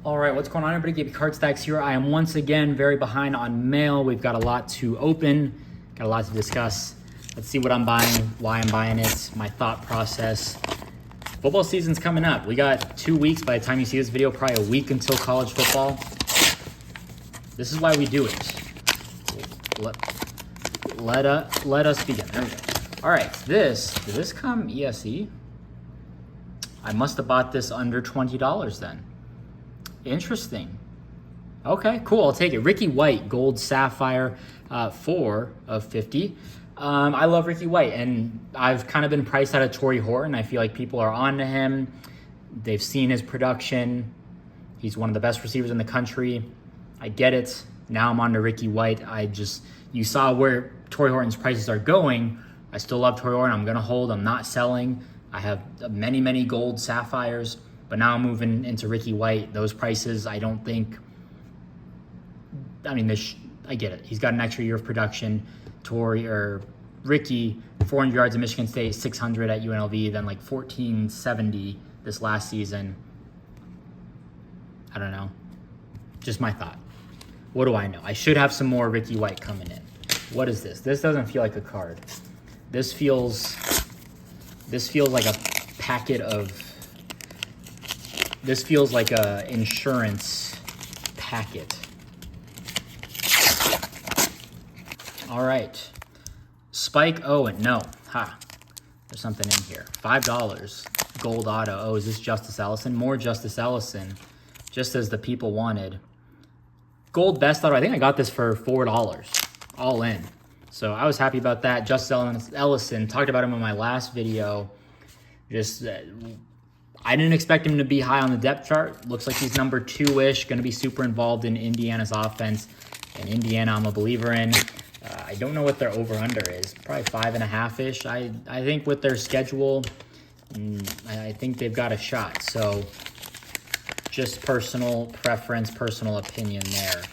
All right, what's going on, everybody? Gabe Card Stacks here. I am once again very behind on mail. We've got a lot to open, got a lot to discuss. Let's see what I'm buying, why I'm buying it, my thought process. Football season's coming up. We got 2 weeks by the time you see this video, probably a week until college football. This is why we do it. Let us begin. There we go. All right, did this come ESE? I must have bought this under $20 then. Interesting. Okay, cool. I'll take it. Ricky White, gold sapphire, 4 of 50. I love Ricky White, and I've kind of been priced out of Torrey Horton. I feel like people are on to him. They've seen his production. He's one of the best receivers in the country. I get it. Now I'm on to Ricky White. You saw where Torrey Horton's prices are going. I still love Torrey Horton. I'm going to hold. I'm not selling. I have many, many gold sapphires. But now I'm moving into Ricky White. Those prices, I don't think, I get it. He's got an extra year of production. Ricky, 400 yards at Michigan State, 600 at UNLV, then like 1470 this last season. I don't know. Just my thought. What do I know? I should have some more Ricky White coming in. What is this? This doesn't feel like a card. This feels like a packet of... This feels like a insurance packet. All right. Spike Owen. No. Ha. There's something in here. $5. Gold auto. Oh, is this Justice Ellison? More Justice Ellison. Just as the people wanted. Gold best auto. I think I got this for $4. All in. So I was happy about that. Justice Ellison. Talked about him in my last video. I didn't expect him to be high on the depth chart. Looks like he's number 2-ish, going to be super involved in Indiana's offense. And Indiana, I'm a believer in. I don't know what their over-under is. Probably 5.5-ish. I think with their schedule, I think they've got a shot. So just personal preference, personal opinion there.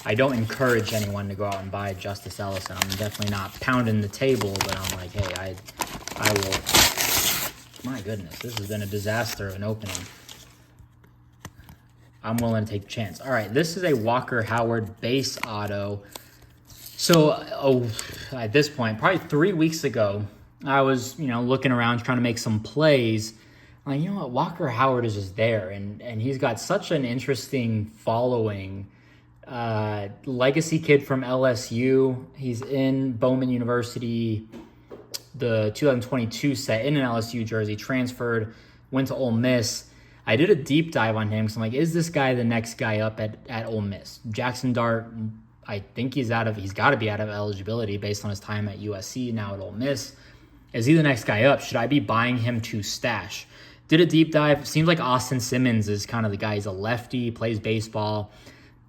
I don't encourage anyone to go out and buy Justice Ellison. I'm definitely not pounding the table, but I'm like, hey, I will... My goodness, this has been a disaster of an opening. I'm willing to take a chance. All right, this is a Walker Howard base auto. So, at this point, probably 3 weeks ago, I was, looking around trying to make some plays. I'm like, you know what, Walker Howard is just there, and he's got such an interesting following. Legacy kid from LSU. He's in Bowman University, the 2022 set in an LSU jersey, transferred, went to Ole Miss. I did a deep dive on him because I'm like, is this guy the next guy up at Ole Miss? Jackson Dart, I think he's got to be out of eligibility based on his time at USC, now at Ole Miss. Is he the next guy up? Should I be buying him to stash? Did a deep dive. Seems like Austin Simmons is kind of the guy. He's a lefty, plays baseball.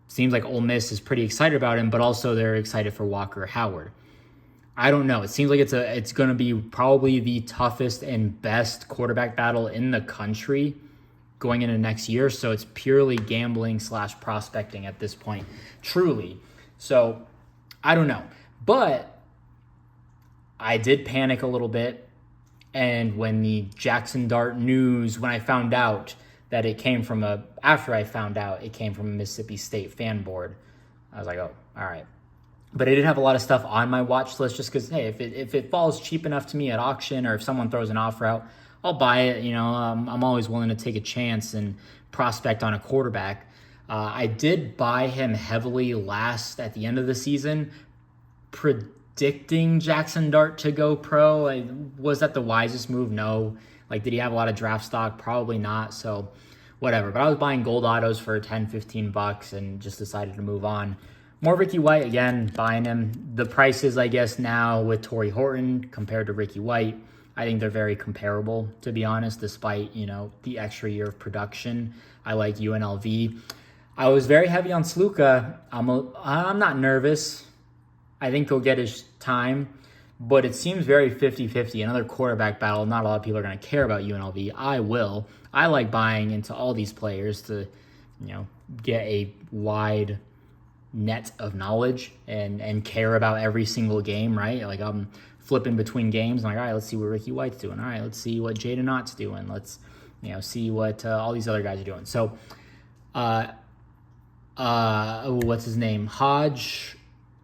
Seems like Ole Miss is pretty excited about him, but also they're excited for Walker Howard. I don't know. It seems like it's going to be probably the toughest and best quarterback battle in the country going into next year. So it's purely gambling / prospecting at this point, truly. So I don't know. But I did panic a little bit. And when the Jackson Dart news, when I found out that it came from after I found out it came from a Mississippi State fan board, I was like, oh, all right. But I did have a lot of stuff on my watch list just because, hey, if it falls cheap enough to me at auction or if someone throws an offer out, I'll buy it. I'm always willing to take a chance and prospect on a quarterback. I did buy him heavily at the end of the season, predicting Jackson Dart to go pro. Was that the wisest move? No. Did he have a lot of draft stock? Probably not. So whatever. But I was buying gold autos for $10, $15 and just decided to move on. More Ricky White, again, buying him. The prices, I guess, now with Torrey Horton compared to Ricky White, I think they're very comparable, to be honest, despite, the extra year of production. I like UNLV. I was very heavy on Sluka. I'm not nervous. I think he'll get his time, but it seems very 50-50. Another quarterback battle. Not a lot of people are going to care about UNLV. I will. I like buying into all these players to, get a wide net of knowledge and care about every single game, right? I'm flipping between games. I'm like, all right, let's see what Ricky White's doing. All right, let's see what Jaden Ott's doing. Let's see what all these other guys are doing. So, what's his name?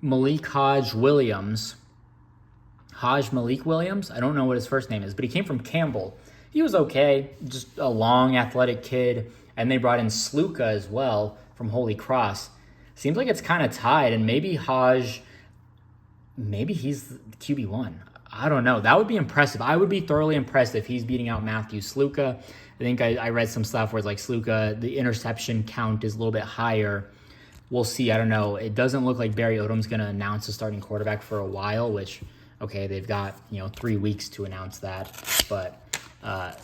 Malik Williams. Malik Williams. I don't know what his first name is, but he came from Campbell. He was okay, just a long, athletic kid. And they brought in Sluka as well from Holy Cross. Seems like it's kind of tied, and maybe he's QB1. I don't know. That would be impressive. I would be thoroughly impressed if he's beating out Matthew Sluka. I think I read some stuff where it's like Sluka, the interception count is a little bit higher. We'll see. I don't know. It doesn't look like Barry Odom's going to announce a starting quarterback for a while, which, okay, they've got 3 weeks to announce that. But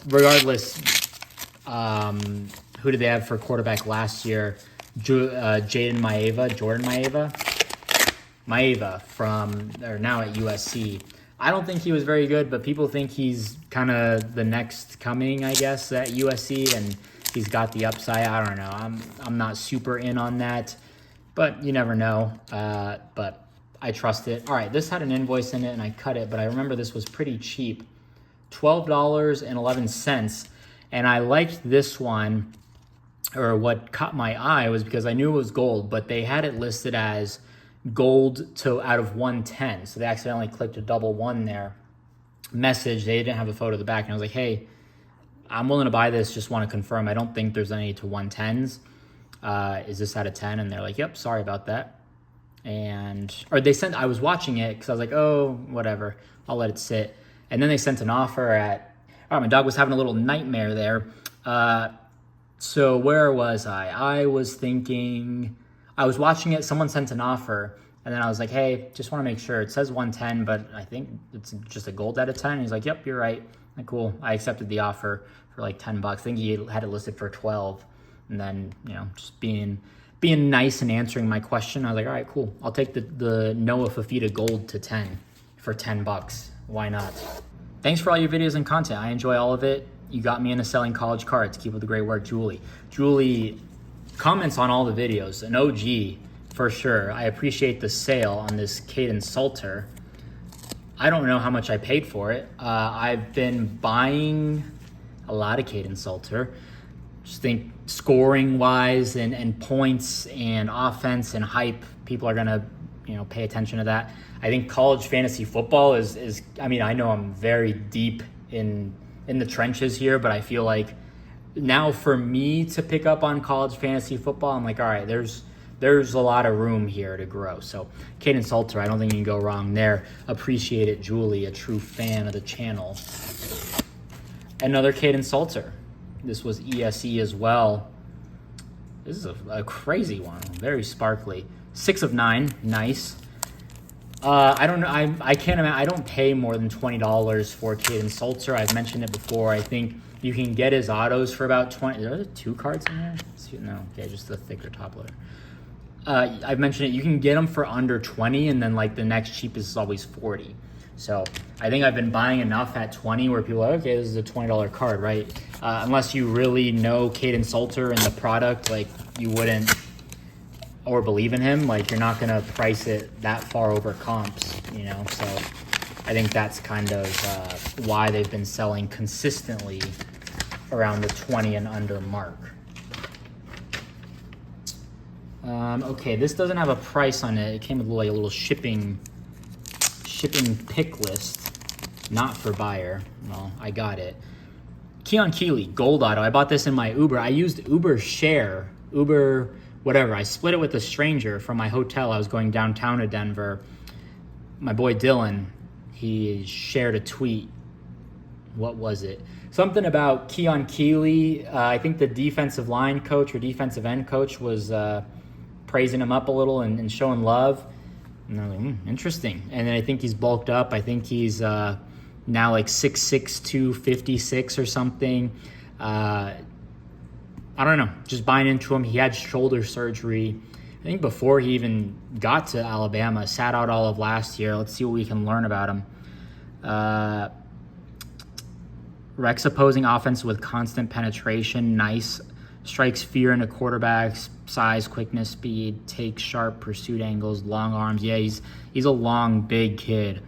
regardless, who did they have for quarterback last year? Jordan Maeva they're now at USC. I don't think he was very good, but people think he's kind of the next coming, I guess, at USC, and he's got the upside. I don't know. I'm not super in on that, but you never know. But I trust it. All right, this had an invoice in it, and I cut it, but I remember this was pretty cheap, $12.11, and I liked this one. Or what caught my eye was because I knew it was gold, but they had it listed as gold out of 110. So they accidentally clicked a double one there. Message, they didn't have a photo of the back. And I was like, hey, I'm willing to buy this. Just want to confirm. I don't think there's any to 110s. Is this out of 10? And they're like, yep, sorry about that. I was watching it because I was like, oh, whatever. I'll let it sit. And then they sent an offer my dog was having a little nightmare there. So where was I? I was watching it. Someone sent an offer, and then I was like, hey, just want to make sure. It says 110, but I think it's just a gold out of 10. And he's like, yep, you're right. Like, cool. I accepted the offer for like $10. I think he had it listed for 12. And then, just being nice and answering my question, I was like, all right, cool. I'll take the Noah Fifita gold to 10 for $10. Why not? Thanks for all your videos and content. I enjoy all of it. You got me into selling college cards. Keep up the great work, Julie. Julie comments on all the videos. An OG, for sure. I appreciate the sale on this Caden Suter. I don't know how much I paid for it. I've been buying a lot of Caden Suter. Just think scoring-wise and points and offense and hype, people are going to pay attention to that. I think college fantasy football is I know I'm very deep in the trenches here, but I feel like now for me to pick up on college fantasy football, I'm like, all right, there's a lot of room here to grow. So Caden Suter, I don't think you can go wrong there. Appreciate it, Julie, a true fan of the channel. Another Caden Suter. This was ESE as well. This is a crazy one, very sparkly. 6 of 9, nice. I don't know. I can't imagine. I don't pay more than $20 for Caden Suter. I've mentioned it before. I think you can get his autos for about 20. Are there 2 cards in there? No, okay, just the thicker top loader. I've mentioned it. You can get them for under 20, and then like the next cheapest is always 40. So I think I've been buying enough at 20 where people are like, okay, this is a $20 card, right? Unless you really know Caden Suter and the product, like you wouldn't. Or believe in him, like you're not gonna price it that far over comps, So I think that's kind of why they've been selling consistently around the 20 and under mark. Okay, this doesn't have a price on it. It came with like a little shipping pick list, not for buyer. Well, I got it. Keon Keeley, gold auto. I bought this in my Uber. I used Uber Share, whatever. I split it with a stranger from my hotel. I was going downtown to Denver. My boy Dylan, he shared a tweet. What was it? Something about Keon Keeley. I think the defensive line coach or defensive end coach was praising him up a little and showing love. And I was like, interesting. And then I think he's bulked up. I think he's now like 6'6", 256 or something. I don't know, just buying into him. He had shoulder surgery, I think before he even got to Alabama, sat out all of last year. Let's see what we can learn about him. Rex opposing offense with constant penetration, nice. Strikes fear into quarterbacks, size, quickness, speed, takes sharp pursuit angles, long arms. Yeah, he's a long, big kid.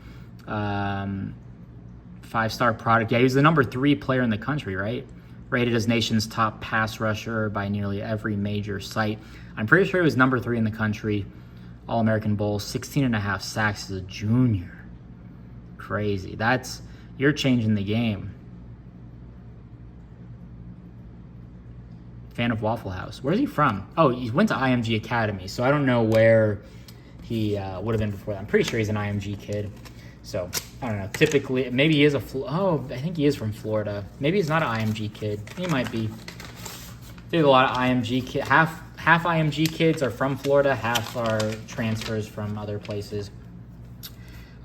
5-star product. Yeah, he's the number 3 player in the country, right? rated as nation's top pass rusher by nearly every major site. I'm pretty sure he was number 3 in the country. All-American Bowl, 16 and a half sacks as a junior. Crazy. You're changing the game. Fan of Waffle House. Where's he from? Oh, he went to IMG Academy, so I don't know where he would have been before that. I'm pretty sure he's an IMG kid. So, I don't know. Typically, maybe he is I think he is from Florida. Maybe he's not an IMG kid. He might be. There's a lot of IMG kids. Half IMG kids are from Florida, half are transfers from other places.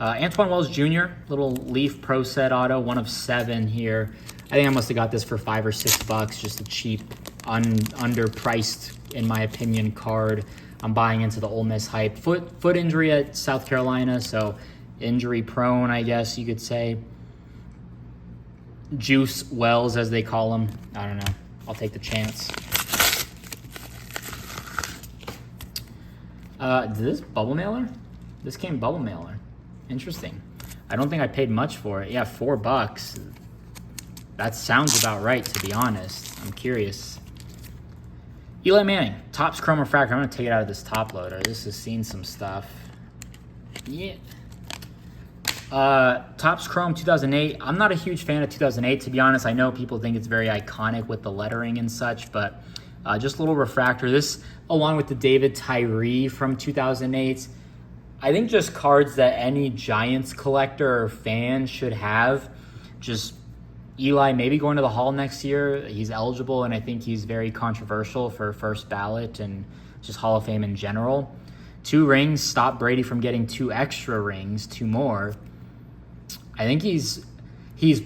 Antwane Wells Jr., little Leaf Pro Set auto, 1 of 7 here. I think I must have got this for $5 or $6, just a cheap, underpriced, in my opinion, card. I'm buying into the Ole Miss hype. Foot injury at South Carolina, so injury prone, I guess you could say. Juice Wells, as they call him. I don't know. I'll take the chance. Is this bubble mailer? This came bubble mailer. Interesting. I don't think I paid much for it. Yeah, $4. That sounds about right, to be honest. I'm curious. Eli Manning, Topps Chrome Refractor. I'm going to take it out of this top loader. This has seen some stuff. Yeah. Topps Chrome 2008. I'm not a huge fan of 2008, to be honest. I know people think it's very iconic with the lettering and such, but just a little refractor. This, along with the David Tyree from 2008, I think just cards that any Giants collector or fan should have. Just Eli maybe going to the Hall next year. He's eligible, and I think he's very controversial for first ballot and just Hall of Fame in general. 2 rings, stopped Brady from getting 2 extra rings, 2 more. I think he's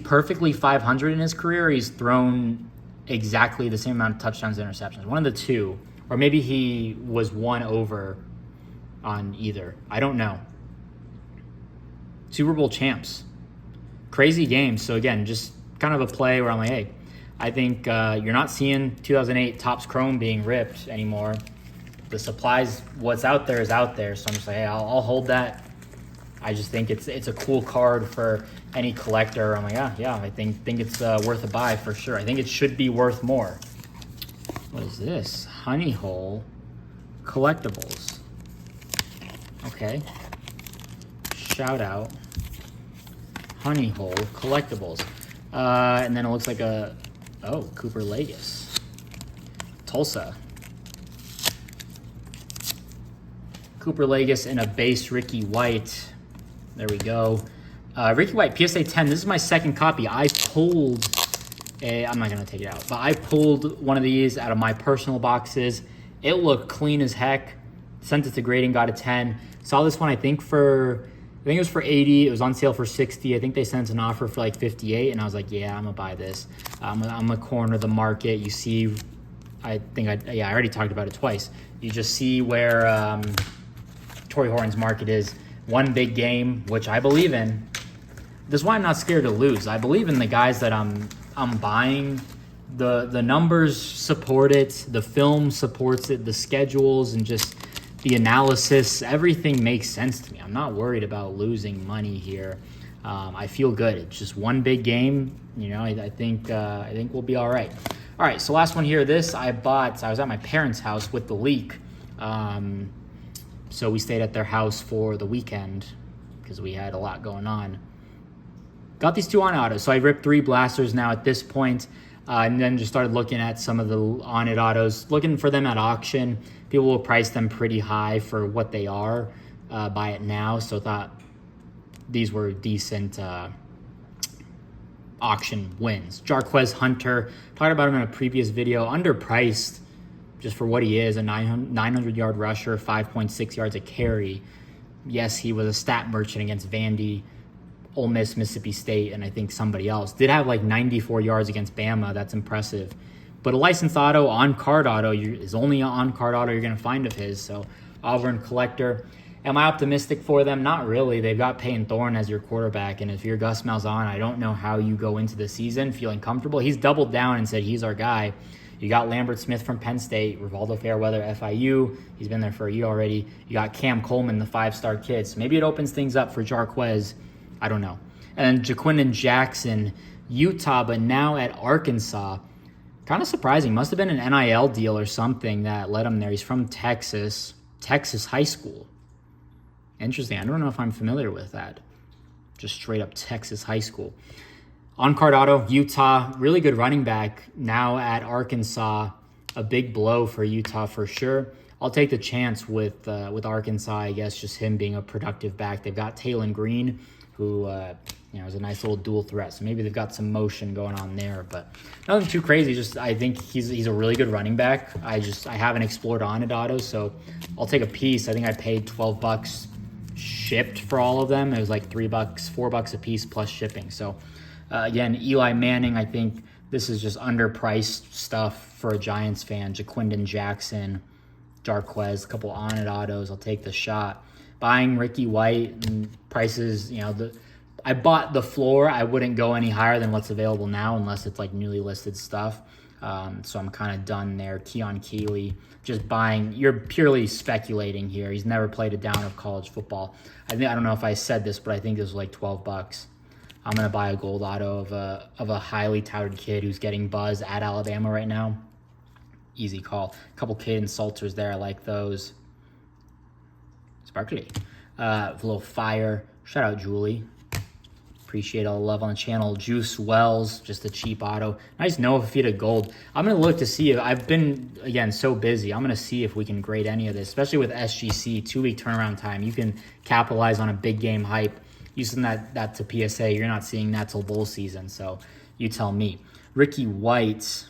perfectly 500 in his career. He's thrown exactly the same amount of touchdowns and interceptions. One of the 2. Or maybe he was 1 over on either. I don't know. Super Bowl champs. Crazy game. So again, just kind of a play where I'm like, hey, I think you're not seeing 2008 Topps Chrome being ripped anymore. The supplies, what's out there is out there. So I'm just like, hey, I'll hold that. I just think it's a cool card for any collector. I'm like, yeah, I think it's worth a buy for sure. I think it should be worth more. What is this? Honey Hole Collectibles. Okay. Shout out. Honey Hole Collectibles. And then it looks like Cooper Legis. Tulsa. Cooper Legis in a base Ricky White. There we go. Ricky White, PSA 10. This is my second copy. I'm not going to take it out, but I pulled one of these out of my personal boxes. It looked clean as heck. Sent it to grading, got a 10. Saw this one, I think it was for 80. It was on sale for 60. I think they sent an offer for like 58, and I was like, yeah, I'm gonna buy this. I'm gonna corner the market. You see, I already talked about it twice. You just see where Torrey Horton's market is. One big game, which I believe in. This is why I'm not scared to lose. I believe in the guys that I'm buying. The numbers support it. The film supports it. The schedules and just the analysis, everything makes sense to me. I'm not worried about losing money here. I feel good. It's just one big game. I think we'll be all right. All right, so last one here. This I bought. I was at my parents' house with the leak. So we stayed at their house for the weekend because we had a lot going on. Got these 2 on autos. So I ripped 3 blasters now at this point, and then just started looking at some of the on-it autos, looking for them at auction. People will price them pretty high for what they are. Buy it now. So thought these were decent auction wins. Jarquez Hunter, talked about him in a previous video, underpriced just for what he is, a 900-yard rusher, 5.6 yards a carry. Yes, he was a stat merchant against Vandy, Ole Miss, Mississippi State, and I think somebody else. Did have like 94 yards against Bama. That's impressive. But a licensed auto, on-card auto, is only an on-card auto you're going to find of his. So Auburn collector. Am I optimistic for them? Not really. They've got Peyton Thorne as your quarterback, and if you're Gus Malzahn, I don't know how you go into the season feeling comfortable. He's doubled down and said he's our guy. You got Lambert Smith from Penn State, Rivaldo Fairweather, FIU. He's been there for a year already. You got Cam Coleman, the 5-star kid. So maybe it opens things up for Jarquez. I don't know. And then Jaquinden Jackson, Utah, but now at Arkansas. Kind of surprising. Must have been an NIL deal or something that led him there. He's from Texas High School. Interesting. I don't know if I'm familiar with that. Just straight up Texas High School. On-card auto, Utah. Really good running back now at Arkansas. A big blow for Utah for sure. I'll take the chance with Arkansas, I guess, just him being a productive back. They've got Taylon Green, who is a nice little dual threat. So maybe they've got some motion going on there, but nothing too crazy. Just I think he's a really good running back. I haven't explored on it auto, so I'll take a piece. I think I paid $12 shipped for all of them. It was like $3, $4 a piece plus shipping. So again, Eli Manning, I think this is just underpriced stuff for a Giants fan. Jaquindon Jackson, Jarquez, a couple on it autos. I'll take the shot. Buying Ricky White and prices, I bought the floor. I wouldn't go any higher than what's available now unless it's like newly listed stuff. So I'm kind of done there. Keon Keeley, just buying. You're purely speculating here. He's never played a down of college football. I don't know if I said this, but I think this was like $12. I'm gonna buy a gold auto of a highly touted kid who's getting buzz at Alabama right now. Easy call. A couple Caden Suters there. I like those. Sparkly. A little fire. Shout out Julie. Appreciate all the love on the channel. Juice Wells, just a cheap auto. Nice Noah Fifita gold. I'm going to look to see if I've been, again, so busy. I'm going to see if we can grade any of this, especially with SGC, 2-week turnaround time. You can capitalize on a big game hype. Using that to PSA, you're not seeing that till bowl season, so you tell me. Ricky White,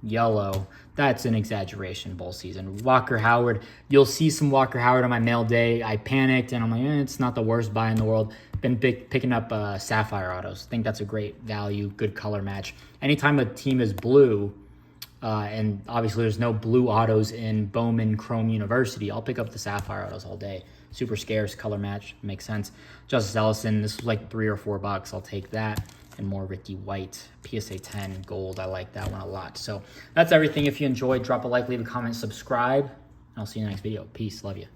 yellow. That's an exaggeration, bowl season. Walker Howard, you'll see some Walker Howard on my mail day. I panicked, and I'm like, it's not the worst buy in the world. Been picking up Sapphire autos. I think that's a great value, good color match. Anytime a team is blue, and obviously there's no blue autos in Bowman Chrome University, I'll pick up the Sapphire autos all day. Super scarce, color match, makes sense. Justice Ellison, this was like $3 or $4. I'll take that. And more Ricky White, PSA 10 gold. I like that one a lot. So that's everything. If you enjoyed, drop a like, leave a comment, subscribe. I'll see you in the next video. Peace. Love you.